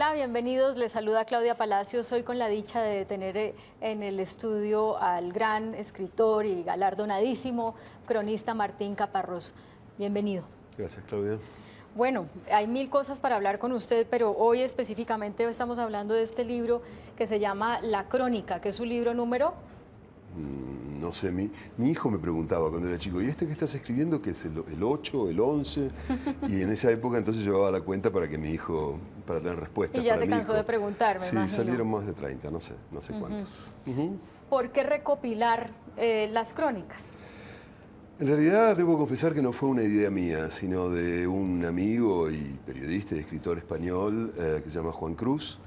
Hola, bienvenidos. Les saluda Claudia Palacios. Hoy con la dicha de tener en el estudio al gran escritor y galardonadísimo cronista Martín Caparrós. Bienvenido. Gracias, Claudia. Bueno, hay mil cosas para hablar con usted, pero hoy específicamente estamos hablando de este libro que se llama La Crónica, que es su libro número... No sé, mi hijo me preguntaba cuando era chico, ¿y este que estás escribiendo qué es el 8, el 11? Y en esa época entonces llevaba la cuenta para que mi hijo, para tener respuestas. Y ya para se mi cansó hijo. de preguntar, me imagino. Sí, salieron más de 30, no sé cuántos. ¿Por qué recopilar las crónicas? En realidad debo confesar que no fue una idea mía, sino de un amigo y periodista y escritor español que se llama Juan Cruz,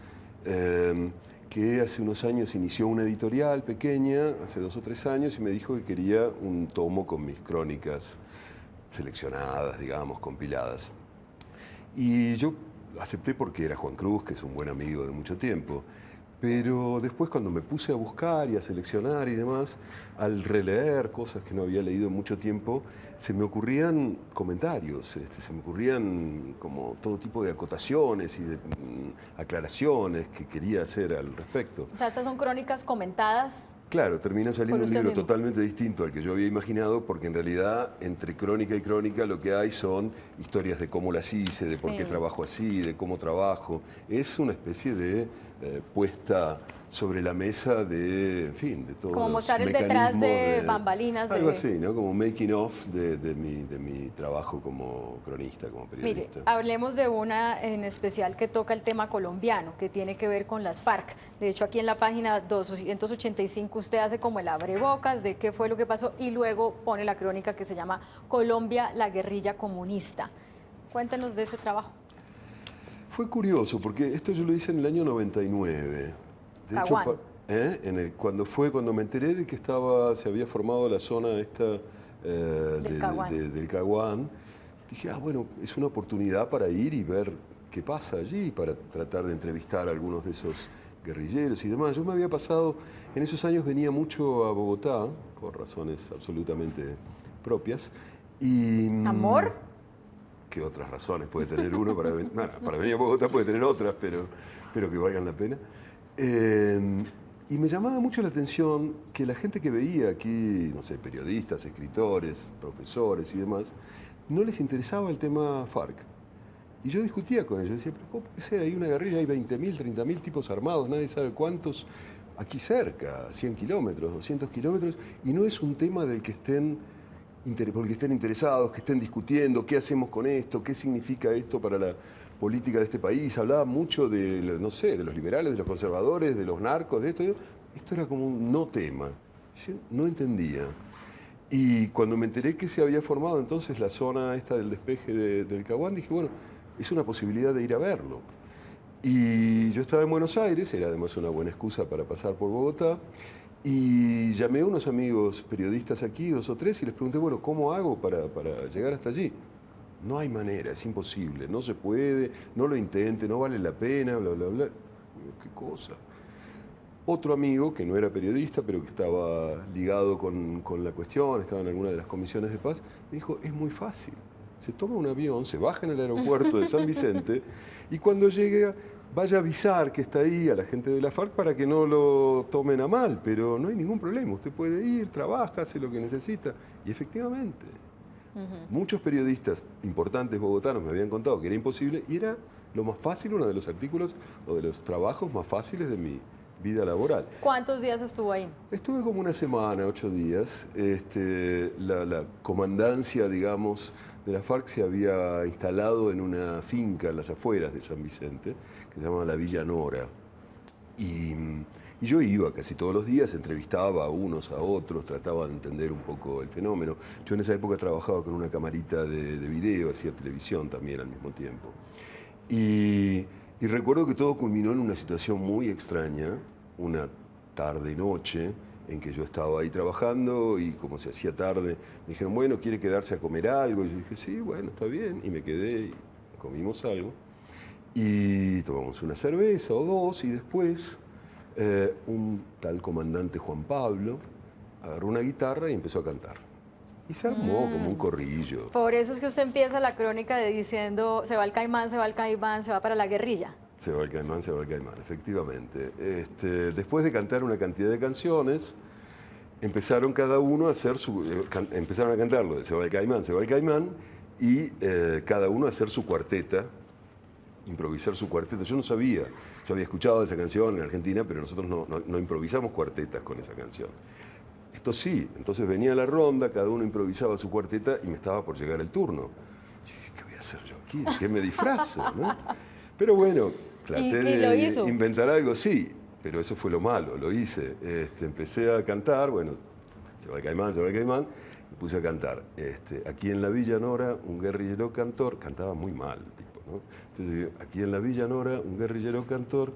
que hace unos años inició una editorial pequeña, hace 2 o 3 años, y me dijo que quería un tomo con mis crónicas seleccionadas, digamos, compiladas. Y yo acepté porque era Juan Cruz, que es un buen amigo de mucho tiempo. Pero después cuando me puse a buscar y a seleccionar y demás, al releer cosas que no había leído en mucho tiempo, se me ocurrían comentarios, se me ocurrían como todo tipo de acotaciones y de aclaraciones que quería hacer al respecto. O sea, estas son crónicas comentadas. Claro, terminó saliendo un libro mismo. totalmente distinto al que yo había imaginado, porque en realidad entre crónica y crónica lo que hay son historias de cómo las hice, de por qué trabajo así, de cómo trabajo. Es una especie de puesta sobre la mesa de, en fin, de todo. Como mostrar el detrás de bambalinas. Algo así, ¿no? Como making of de mi trabajo como cronista, como periodista. Mire, hablemos de una en especial que toca el tema colombiano, que tiene que ver con las FARC. De hecho, aquí en la página 285 usted hace como el abrebocas de qué fue lo que pasó y luego pone la crónica que se llama Colombia, la guerrilla comunista. Cuéntenos de ese trabajo. Fue curioso, porque esto yo lo hice en el año 99. De hecho, cuando me enteré de que se había formado la zona esta del Caguán, dije, bueno, es una oportunidad para ir y ver qué pasa allí, para tratar de entrevistar a algunos de esos guerrilleros y demás. Yo me había pasado, en esos años venía mucho a Bogotá, por razones absolutamente propias. Y, ¿Amor? ¿Qué otras razones puede tener uno para venir? Bueno, para venir a Bogotá puede tener otras, pero que valgan la pena. Y me llamaba mucho la atención que la gente que veía aquí, no sé, periodistas, escritores, profesores y demás, no les interesaba el tema FARC. Y yo discutía con ellos, decía, pero ¿cómo puede ser? Hay una guerrilla, hay 20.000, 30.000 tipos armados, nadie sabe cuántos, aquí cerca, 100 kilómetros, 200 kilómetros, y no es un tema del que porque estén interesados, que estén discutiendo qué hacemos con esto, qué significa esto para la política de este país. Hablaba mucho de, no sé, de los liberales, de los conservadores, de los narcos, de esto. Esto era como un no tema. Yo no entendía. Y cuando me enteré que se había formado entonces la zona esta del despeje del Caguán, dije, bueno, es una posibilidad de ir a verlo. Y yo estaba en Buenos Aires, era además una buena excusa para pasar por Bogotá, y llamé a unos amigos periodistas aquí, 2 o 3, y les pregunté, bueno, ¿cómo hago para llegar hasta allí? No hay manera, es imposible, no se puede, no lo intente, no vale la pena, bla, bla, bla. ¿Qué cosa? Otro amigo, que no era periodista, pero que estaba ligado con la cuestión, estaba en alguna de las comisiones de paz, me dijo, es muy fácil. Se toma un avión, se baja en el aeropuerto de San Vicente y cuando llegue vaya a avisar que está ahí a la gente de la FARC para que no lo tomen a mal, pero no hay ningún problema, usted puede ir, trabaja, hace lo que necesita. Y efectivamente, muchos periodistas importantes bogotanos me habían contado que era imposible y era lo más fácil, uno de los artículos o de los trabajos más fáciles de mi vida laboral. ¿Cuántos días estuvo ahí? Estuve como una semana, 8 días. La comandancia, digamos, de la FARC se había instalado en una finca en las afueras de San Vicente, que se llama la Villa Nora. Y yo iba casi todos los días, entrevistaba a unos, a otros, trataba de entender un poco el fenómeno. Yo en esa época trabajaba con una camarita de video, hacía televisión también al mismo tiempo. Y recuerdo que todo culminó en una situación muy extraña, una tarde-noche, en que yo estaba ahí trabajando y como se hacía tarde, me dijeron, bueno, ¿quiere quedarse a comer algo? Y yo dije, sí, bueno, está bien. Y me quedé y comimos algo. Y tomamos una cerveza o 2 y después un tal comandante Juan Pablo agarró una guitarra y empezó a cantar. Y se armó como un corrillo. Por eso es que usted empieza la crónica diciendo, se va el Caimán, se va el Caimán, se va para la guerrilla. Se va el caimán, se va el caimán, efectivamente. Después de cantar una cantidad de canciones, empezaron cada uno a hacer empezaron a cantarlo de Se va el caimán, y cada uno a hacer su cuarteta, improvisar su cuarteta. Yo no sabía, yo había escuchado esa canción en Argentina, pero nosotros no improvisamos cuartetas con esa canción. Esto sí, entonces venía la ronda, cada uno improvisaba su cuarteta y me estaba por llegar el turno. Yo dije, ¿qué voy a hacer yo aquí? ¿De qué me disfrazo? ¿No? Pero bueno, traté de inventar algo, sí, pero eso fue lo malo, lo hice. Empecé a cantar, bueno, se va el caimán, me puse a cantar. Aquí en la Villa Nora, un guerrillero cantor, cantaba muy mal el tipo, ¿no? Entonces, aquí en la Villa Nora, un guerrillero cantor,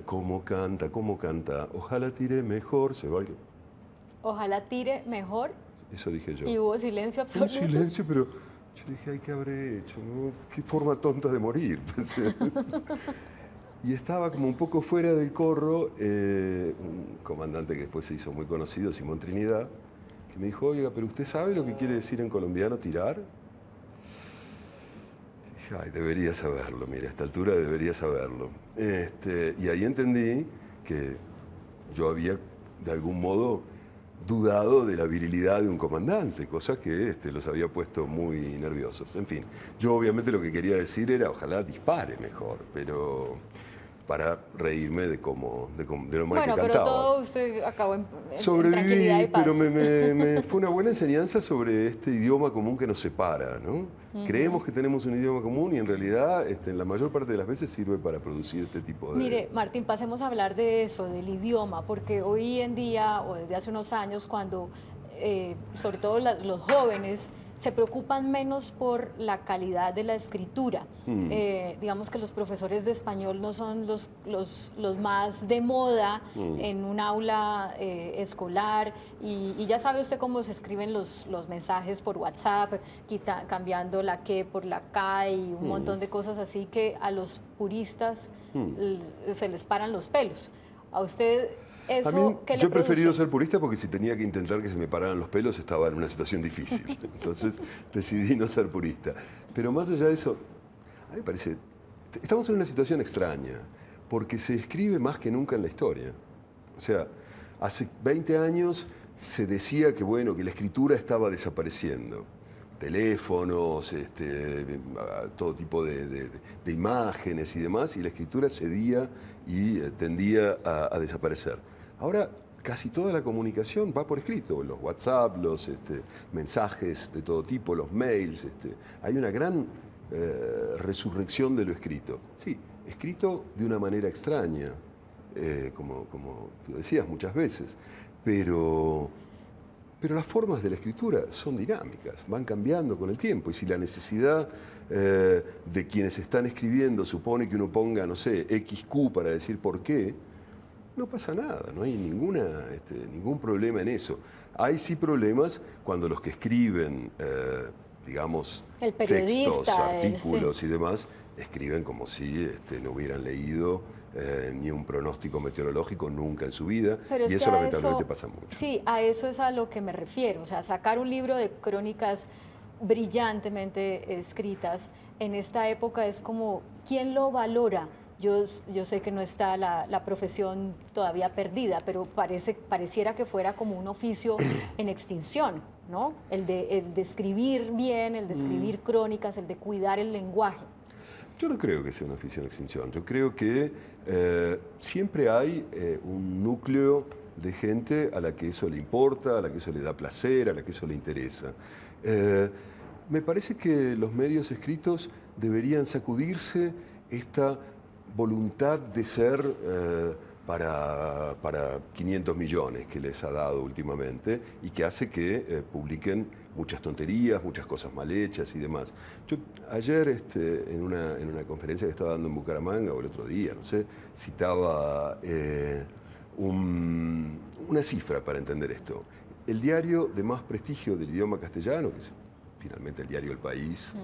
¿cómo canta? Ojalá tire mejor, se va el... Ojalá tire mejor. Eso dije yo. Y hubo silencio absoluto. Un silencio, pero yo dije, ay, ¿qué habré hecho? ¿No? Qué forma tonta de morir. Y estaba como un poco fuera del corro un comandante que después se hizo muy conocido, Simón Trinidad, que me dijo, oiga, ¿pero usted sabe lo que quiere decir en colombiano tirar? Y dije, ay, debería saberlo, mire, a esta altura debería saberlo. Y ahí entendí que yo había, de algún modo, dudado de la virilidad de un comandante, cosa que los había puesto muy nerviosos. En fin, yo obviamente lo que quería decir era, ojalá dispare mejor, pero para reírme de lo mal que cantaba. Pero todo usted acabó en Sobreviví, tranquilidad y paz. pero me fue una buena enseñanza sobre este idioma común que nos separa, ¿no? Creemos que tenemos un idioma común y en realidad en la mayor parte de las veces sirve para producir este tipo de... Mire, Martín, pasemos a hablar de eso, del idioma, porque hoy en día, o desde hace unos años, cuando sobre todo los jóvenes se preocupan menos por la calidad de la escritura. Digamos que los profesores de español no son los más de moda en un aula escolar, y ya sabe usted cómo se escriben los mensajes por WhatsApp, cambiando la que por la K y un montón de cosas así que a los puristas se les paran los pelos. A usted... Yo he preferido ser purista porque si tenía que intentar que se me pararan los pelos estaba en una situación difícil. Entonces decidí no ser purista. Pero más allá de eso, a mí me parece, estamos en una situación extraña porque se escribe más que nunca en la historia. O sea, hace 20 años se decía que, bueno, que la escritura estaba desapareciendo. Teléfonos, todo tipo de imágenes y demás, y la escritura cedía y tendía a desaparecer. Ahora casi toda la comunicación va por escrito, los WhatsApp, los mensajes de todo tipo, los mails, hay una gran resurrección de lo escrito. Sí, escrito de una manera extraña, como tú decías muchas veces, pero las formas de la escritura son dinámicas, van cambiando con el tiempo, y si la necesidad de quienes están escribiendo supone que uno ponga, no sé, XQ para decir por qué, no pasa nada, no hay ningún problema en eso. Hay sí problemas cuando los que escriben, digamos, textos, artículos y demás, escriben como si no hubieran leído ni un pronóstico meteorológico nunca en su vida, y eso lamentablemente pasa mucho. Sí, a eso es a lo que me refiero, o sea, sacar un libro de crónicas brillantemente escritas en esta época es como, ¿quién lo valora? Yo sé que no está la profesión todavía perdida, pero pareciera que fuera como un oficio en extinción, ¿no? El de escribir bien, el de escribir crónicas, el de cuidar el lenguaje. Yo no creo que sea una oficio en extinción. Yo creo que siempre hay un núcleo de gente a la que eso le importa, a la que eso le da placer, a la que eso le interesa. Me parece que los medios escritos deberían sacudirse esta voluntad de ser para 500 millones que les ha dado últimamente y que hace que publiquen muchas tonterías, muchas cosas mal hechas y demás. Yo ayer en una conferencia que estaba dando en Bucaramanga, o el otro día, no sé, citaba una cifra para entender esto. El diario de más prestigio del idioma castellano, que es finalmente el diario El País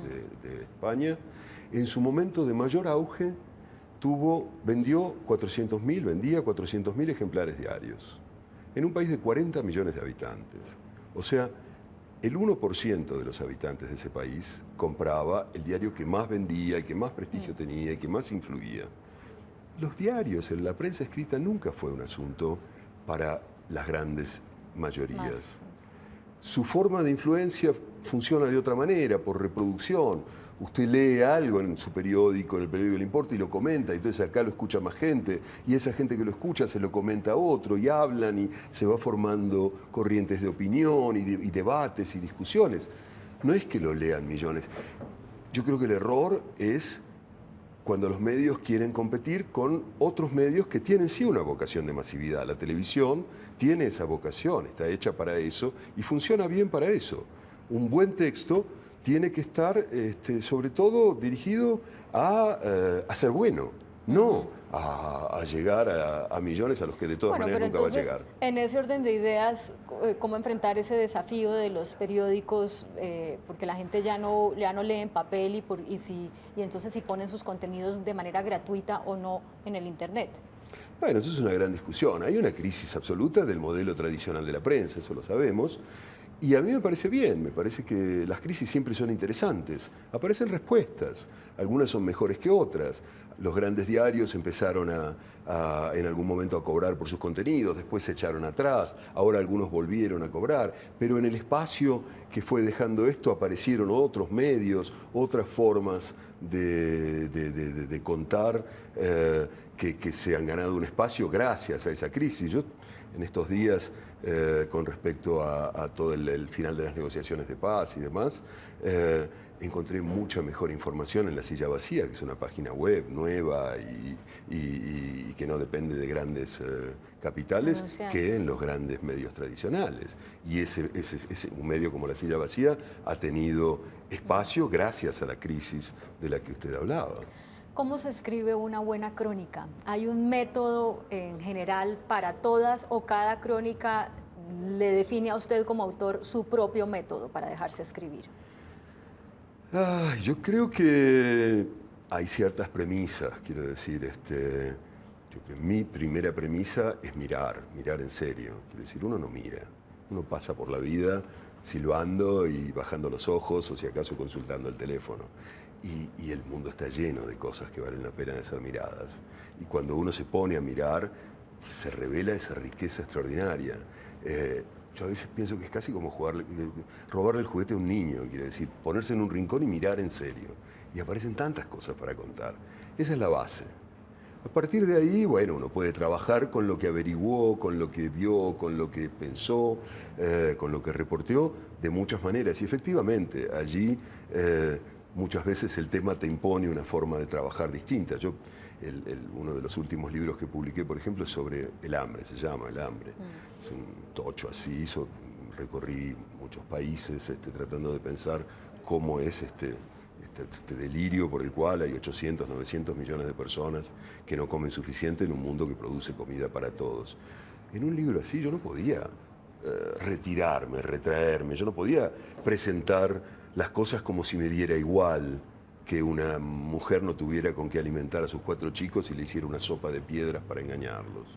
de España, en su momento de mayor auge vendía 400.000 ejemplares diarios, en un país de 40 millones de habitantes. O sea, el 1% de los habitantes de ese país compraba el diario que más vendía y que más prestigio tenía y que más influía. Los diarios, la prensa escrita nunca fue un asunto para las grandes mayorías. Su forma de influencia funciona de otra manera, por reproducción. Usted lee algo en su periódico, en el periódico Le Importa, y lo comenta, y entonces acá lo escucha más gente, y esa gente que lo escucha se lo comenta a otro, y hablan, y se va formando corrientes de opinión, y debates, y discusiones. No es que lo lean millones. Yo creo que el error es cuando los medios quieren competir con otros medios que tienen sí una vocación de masividad. La televisión tiene esa vocación, está hecha para eso y funciona bien para eso. Un buen texto tiene que estar sobre todo dirigido a ser bueno, no a llegar a millones a los que de todas maneras nunca va a llegar. En ese orden de ideas, ¿cómo enfrentar ese desafío de los periódicos? Porque la gente ya no lee en papel y entonces si ponen sus contenidos de manera gratuita o no en el Internet. Bueno, eso es una gran discusión. Hay una crisis absoluta del modelo tradicional de la prensa, eso lo sabemos. Y a mí me parece bien, me parece que las crisis siempre son interesantes. Aparecen respuestas, algunas son mejores que otras. Los grandes diarios empezaron en algún momento a cobrar por sus contenidos, después se echaron atrás, ahora algunos volvieron a cobrar, pero en el espacio que fue dejando esto aparecieron otros medios, otras formas de contar que se han ganado un espacio gracias a esa crisis. Yo en estos días, con respecto a todo el final de las negociaciones de paz y demás, encontré mucha mejor información en La Silla Vacía, que es una página web nueva y que no depende de grandes capitales, que en los grandes medios tradicionales. Y un medio como La Silla Vacía ha tenido espacio gracias a la crisis de la que usted hablaba. ¿Cómo se escribe una buena crónica? ¿Hay un método en general para todas o cada crónica le define a usted como autor su propio método para dejarse escribir? Yo creo que hay ciertas premisas, quiero decir. Yo creo que mi primera premisa es mirar en serio. Quiero decir, uno no mira, uno pasa por la vida silbando y bajando los ojos o si acaso consultando el teléfono. Y el mundo está lleno de cosas que valen la pena de ser miradas. Y cuando uno se pone a mirar, se revela esa riqueza extraordinaria. Yo a veces pienso que es casi como robarle el juguete a un niño, quiere decir, ponerse en un rincón y mirar en serio. Y aparecen tantas cosas para contar. Esa es la base. A partir de ahí, bueno, uno puede trabajar con lo que averiguó, con lo que vio, con lo que pensó, con lo que reporteó, de muchas maneras. Y efectivamente, allí muchas veces el tema te impone una forma de trabajar distinta. Uno de los últimos libros que publiqué, por ejemplo, es sobre el hambre, se llama El hambre. Es un tocho así, recorrí muchos países tratando de pensar cómo es este delirio por el cual hay 800, 900 millones de personas que no comen suficiente en un mundo que produce comida para todos. En un libro así yo no podía retirarme, retraerme, yo no podía presentar las cosas como si me diera igual que una mujer no tuviera con qué alimentar a sus 4 chicos y le hiciera una sopa de piedras para engañarlos.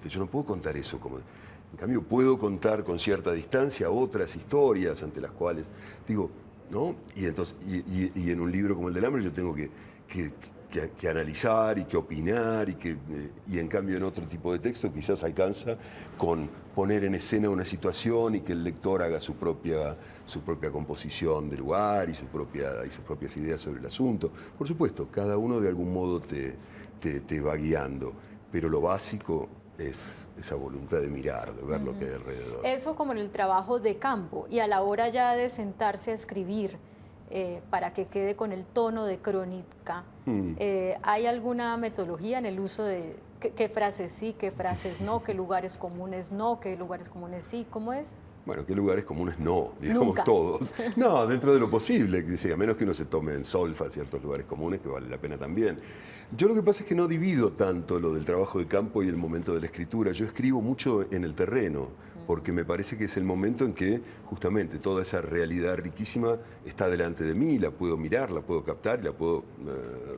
Yo no puedo contar eso como... En cambio, puedo contar con cierta distancia otras historias ante las cuales, digo, ¿no? Y en un libro como el del hambre yo tengo que analizar y que opinar y en cambio en otro tipo de texto quizás alcanza con poner en escena una situación y que el lector haga su propia composición del lugar y sus propias ideas sobre el asunto. Por supuesto, cada uno de algún modo te va guiando, pero lo básico es esa voluntad de mirar, de ver lo que hay alrededor. Eso como en el trabajo de campo y a la hora ya de sentarse a escribir para que quede con el tono de crónica, ¿hay alguna metodología en el uso de qué frases sí, qué frases no, qué lugares comunes no, qué lugares comunes sí? ¿Cómo es? Bueno, ¿qué lugares comunes no? Digamos Nunca. Todos. No, dentro de lo posible, a menos que uno se tome en solfa ciertos lugares comunes, que vale la pena también. Yo lo que pasa es que no divido tanto lo del trabajo de campo y el momento de la escritura. Yo escribo mucho en el terreno, porque me parece que es el momento en que justamente toda esa realidad riquísima está delante de mí, la puedo mirar, la puedo captar y la puedo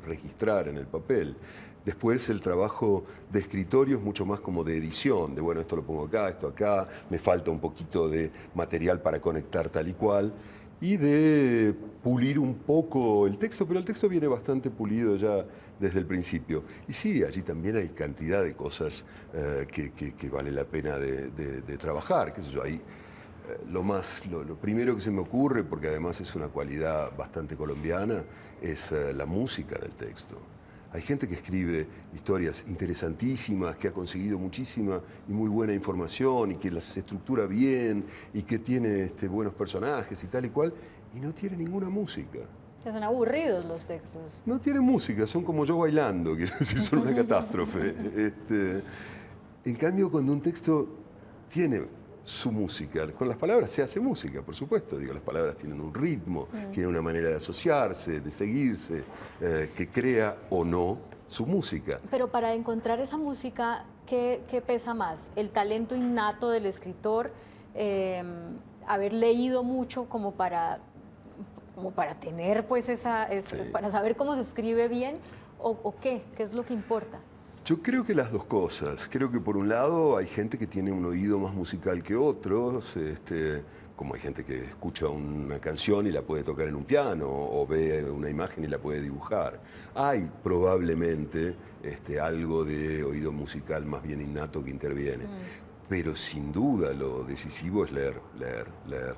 registrar en el papel. Después el trabajo de escritorio es mucho más como de edición, de bueno, esto lo pongo acá, esto acá, me falta un poquito de material para conectar tal y cual, y de pulir un poco el texto, pero el texto viene bastante pulido ya desde el principio. Y sí, allí también hay cantidad de cosas que vale la pena de trabajar, qué sé yo, ahí. Lo primero que se me ocurre, porque además es una cualidad bastante colombiana, es la música del texto. Hay gente que escribe historias interesantísimas, que ha conseguido muchísima y muy buena información y que las estructura bien y que tiene buenos personajes y tal y cual, y no tiene ninguna música. Que son aburridos los textos. No tienen música, son como yo bailando, quiero decir, son una catástrofe. En cambio, cuando un texto tiene su música, con las palabras se hace música, por supuesto, digo, las palabras tienen un ritmo, tienen una manera de asociarse, de seguirse, que crea o no su música. Pero para encontrar esa música, ¿qué pesa más? ¿El talento innato del escritor? ¿Haber leído mucho como para tener pues para saber cómo se escribe bien? ¿O qué? ¿Qué es lo que importa? Yo creo que las dos cosas. Creo que por un lado hay gente que tiene un oído más musical que otros, como hay gente que escucha una canción y la puede tocar en un piano, o ve una imagen y la puede dibujar. Hay probablemente algo de oído musical más bien innato que interviene. Pero sin duda lo decisivo es leer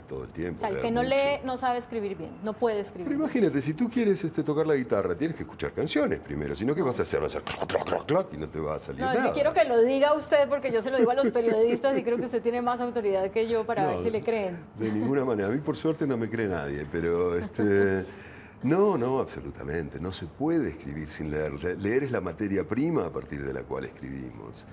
todo el tiempo. O sea, el que no lee no sabe escribir bien, no puede escribir bien. Pero imagínate, si tú quieres tocar la guitarra, tienes que escuchar canciones primero, si no, ¿qué vas a hacer? Vas a hacer clac, clac, clac, clac, y no te va a salir nada. No, es que quiero que lo diga usted, porque yo se lo digo a los periodistas y creo que usted tiene más autoridad que yo para ver si le creen. De ninguna manera. A mí, por suerte, no me cree nadie, pero no, absolutamente. No se puede escribir sin leer. Leer es la materia prima a partir de la cual escribimos.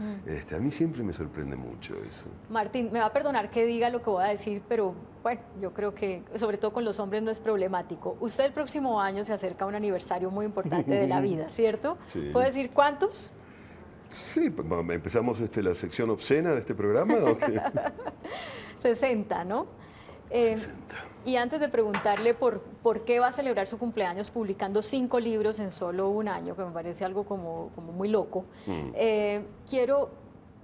A mí siempre me sorprende mucho eso. Martín, me va a perdonar que diga lo que voy a decir, pero bueno, yo creo que sobre todo con los hombres no es problemático. Usted el próximo año se acerca a un aniversario muy importante de la vida, ¿cierto? Sí. ¿Puede decir cuántos? Sí, empezamos la sección obscena de este programa. ¿O qué? 60, ¿no? 60. Y antes de preguntarle por qué va a celebrar su cumpleaños publicando 5 libros en solo un año, que me parece algo como muy loco, quiero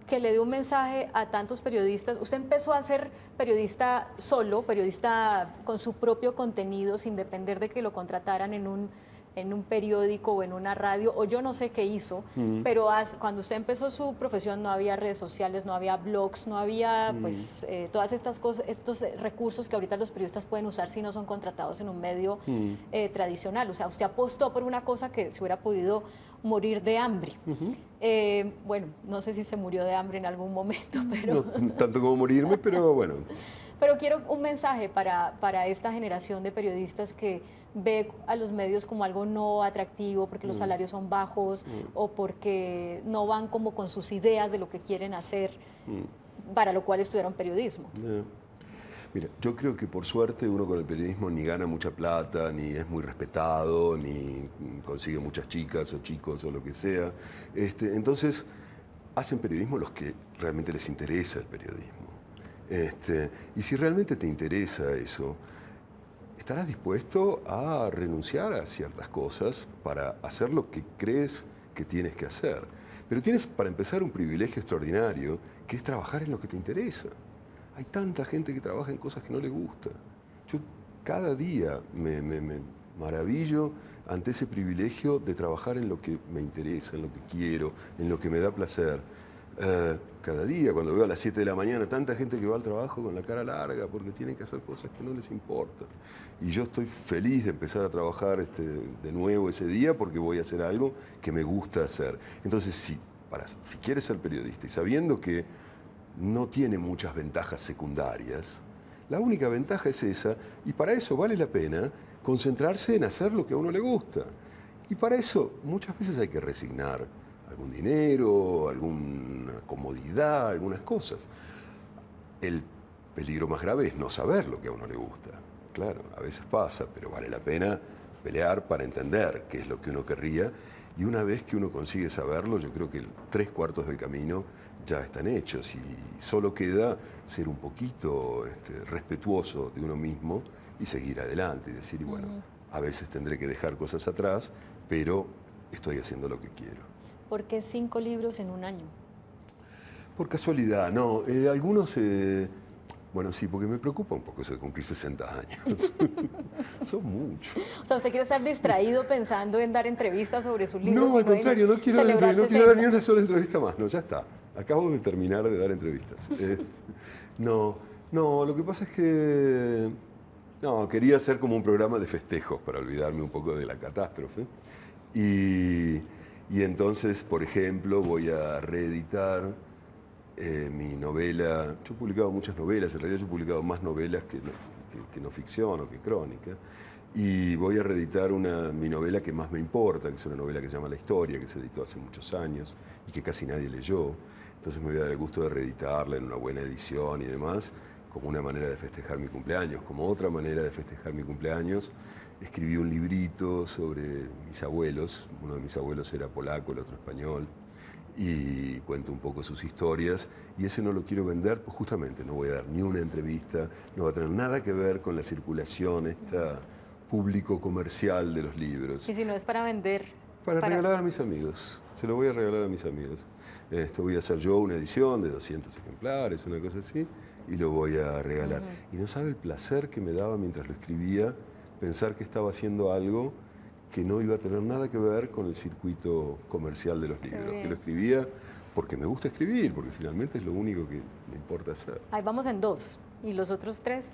que le dé un mensaje a tantos periodistas. Usted empezó a ser periodista solo, periodista con su propio contenido, sin depender de que lo contrataran en un periódico o en una radio, o yo no sé qué hizo, pero cuando usted empezó su profesión no había redes sociales, no había blogs, no había pues todas estas cosas, estos recursos que ahorita los periodistas pueden usar si no son contratados en un medio tradicional. O sea, usted apostó por una cosa que se hubiera podido morir de hambre. Bueno, no sé si se murió de hambre en algún momento, pero... No tanto como morirme, pero bueno. Pero quiero un mensaje para esta generación de periodistas que ve a los medios como algo no atractivo porque los salarios son bajos o porque no van como con sus ideas de lo que quieren hacer, para lo cual estudiaron periodismo. Mira, yo creo que por suerte uno con el periodismo ni gana mucha plata, ni es muy respetado, ni consigue muchas chicas o chicos o lo que sea. Entonces, hacen periodismo los que realmente les interesa el periodismo. Y si realmente te interesa eso, estarás dispuesto a renunciar a ciertas cosas para hacer lo que crees que tienes que hacer. Pero tienes, para empezar, un privilegio extraordinario, que es trabajar en lo que te interesa. Hay tanta gente que trabaja en cosas que no le gusta. Yo cada día me maravillo ante ese privilegio de trabajar en lo que me interesa, en lo que quiero, en lo que me da placer. Cada día, cuando veo a las 7 de la mañana tanta gente que va al trabajo con la cara larga porque tienen que hacer cosas que no les importan. Y yo estoy feliz de empezar a trabajar de nuevo ese día porque voy a hacer algo que me gusta hacer. Entonces, si quieres ser periodista y sabiendo que no tiene muchas ventajas secundarias, la única ventaja es esa, y para eso vale la pena concentrarse en hacer lo que a uno le gusta. Y para eso muchas veces hay que resignar algún dinero, alguna comodidad, algunas cosas. El peligro más grave es no saber lo que a uno le gusta. Claro, a veces pasa, pero vale la pena pelear para entender qué es lo que uno querría. Y una vez que uno consigue saberlo, yo creo que 3/4 del camino ya están hechos y solo queda ser un poquito respetuoso de uno mismo y seguir adelante y decir, bueno, a veces tendré que dejar cosas atrás, pero estoy haciendo lo que quiero. ¿Por qué 5 libros en un año? Por casualidad, no. Algunos, bueno, sí, porque me preocupa un poco eso de cumplir 60 años. Son muchos. O sea, ¿usted quiere estar distraído pensando en dar entrevistas sobre sus libros? No, al contrario, no quiero dar ni una sola entrevista más. No, ya está. Acabo de terminar de dar entrevistas. No, lo que pasa es que quería hacer como un programa de festejos para olvidarme un poco de la catástrofe. Y entonces, por ejemplo, voy a reeditar mi novela. Yo he publicado muchas novelas, en realidad yo he publicado más novelas que no ficción o que crónica. Y voy a reeditar mi novela que más me importa, que es una novela que se llama La Historia, que se editó hace muchos años y que casi nadie leyó. Entonces me voy a dar el gusto de reeditarla en una buena edición y demás, como una manera de festejar mi cumpleaños. Como otra manera de festejar mi cumpleaños, escribí un librito sobre mis abuelos. Uno de mis abuelos era polaco, el otro español, y cuento un poco sus historias. Y ese no lo quiero vender, pues justamente no voy a dar ni una entrevista, no va a tener nada que ver con la circulación esta público comercial de los libros. Y si no es para vender. Para regalar a mis amigos. Se lo voy a regalar a mis amigos. Voy a hacer yo una edición de 200 ejemplares, una cosa así, y lo voy a regalar. Y no sabe el placer que me daba mientras lo escribía, pensar que estaba haciendo algo que no iba a tener nada que ver con el circuito comercial de los libros, que lo escribía porque me gusta escribir, porque finalmente es lo único que me importa hacer. Ahí vamos en 2. ¿Y los otros 3?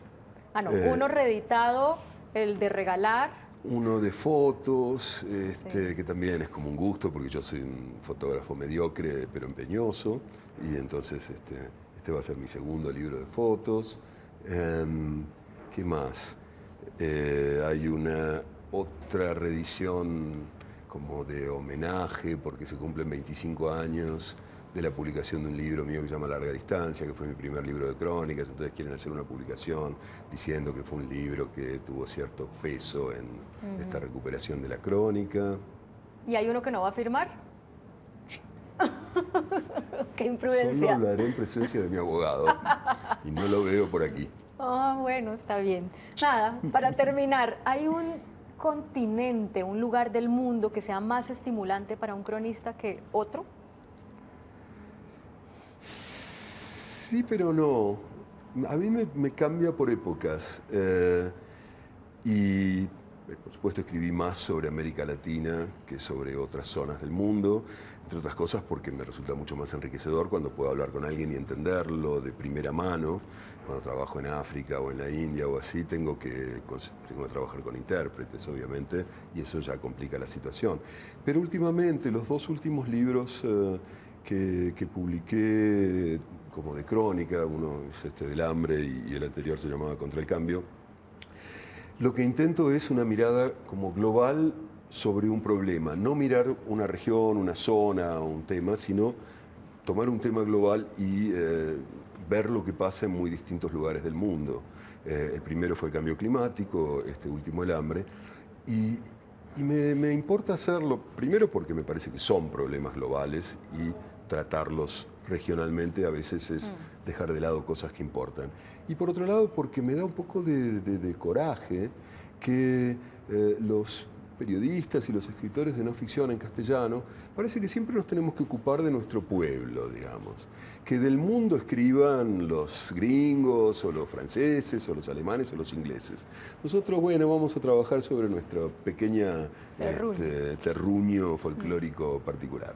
Ah, no, uno reeditado, el de regalar. Uno de fotos, que también es como un gusto, porque yo soy un fotógrafo mediocre, pero empeñoso, y entonces este va a ser mi segundo libro de fotos. ¿Qué más? Hay una otra reedición como de homenaje, porque se cumplen 25 años de la publicación de un libro mío que se llama Larga Distancia, que fue mi primer libro de crónicas. Entonces quieren hacer una publicación diciendo que fue un libro que tuvo cierto peso en esta recuperación de la crónica. ¿Y hay uno que no va a firmar? ¡Qué imprudencia! Solo hablaré en presencia de mi abogado y no lo veo por aquí. Ah, bueno, está bien. Nada, para terminar, ¿hay un continente, un lugar del mundo que sea más estimulante para un cronista que otro? Sí, pero no. A mí me cambia por épocas. Y por supuesto escribí más sobre América Latina que sobre otras zonas del mundo, entre otras cosas porque me resulta mucho más enriquecedor cuando puedo hablar con alguien y entenderlo de primera mano. Cuando trabajo en África o en la India o así, tengo que trabajar con intérpretes, obviamente, y eso ya complica la situación. Pero últimamente, los 2 últimos libros que publiqué como de crónica, uno es del hambre y el anterior se llamaba Contra el Cambio, lo que intento es una mirada como global sobre un problema, no mirar una región, una zona, un tema, sino tomar un tema global y ver lo que pasa en muy distintos lugares del mundo. El primero fue el cambio climático, este último el hambre, y me importa hacerlo, primero porque me parece que son problemas globales y tratarlos regionalmente a veces es dejar de lado cosas que importan. Y por otro lado, porque me da un poco de coraje que los periodistas y los escritores de no ficción en castellano, parece que siempre nos tenemos que ocupar de nuestro pueblo, digamos. Que del mundo escriban los gringos, o los franceses, o los alemanes, o los ingleses. Nosotros, bueno, vamos a trabajar sobre nuestra pequeña terruño folclórico particular.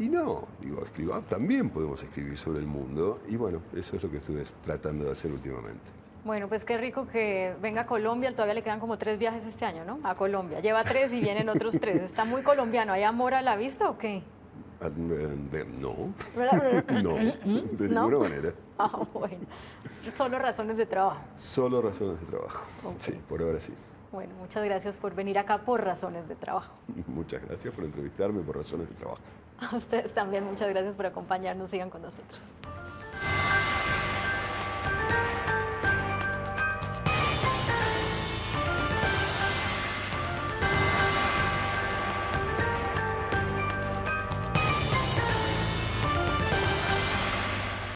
Y no, digo, también podemos escribir sobre el mundo, y bueno, eso es lo que estuve tratando de hacer últimamente. Bueno, pues qué rico que venga a Colombia. Todavía le quedan como 3 viajes este año, ¿no? A Colombia. Lleva 3 y vienen otros 3. ¿Está muy colombiano? ¿Hay amor a la vista o qué? No, no, de ninguna manera. Ah, bueno. Solo razones de trabajo. Solo razones de trabajo. Okay. Sí, por ahora sí. Bueno, muchas gracias por venir acá por razones de trabajo. Muchas gracias por entrevistarme por razones de trabajo. A ustedes también, muchas gracias por acompañarnos. Sigan con nosotros.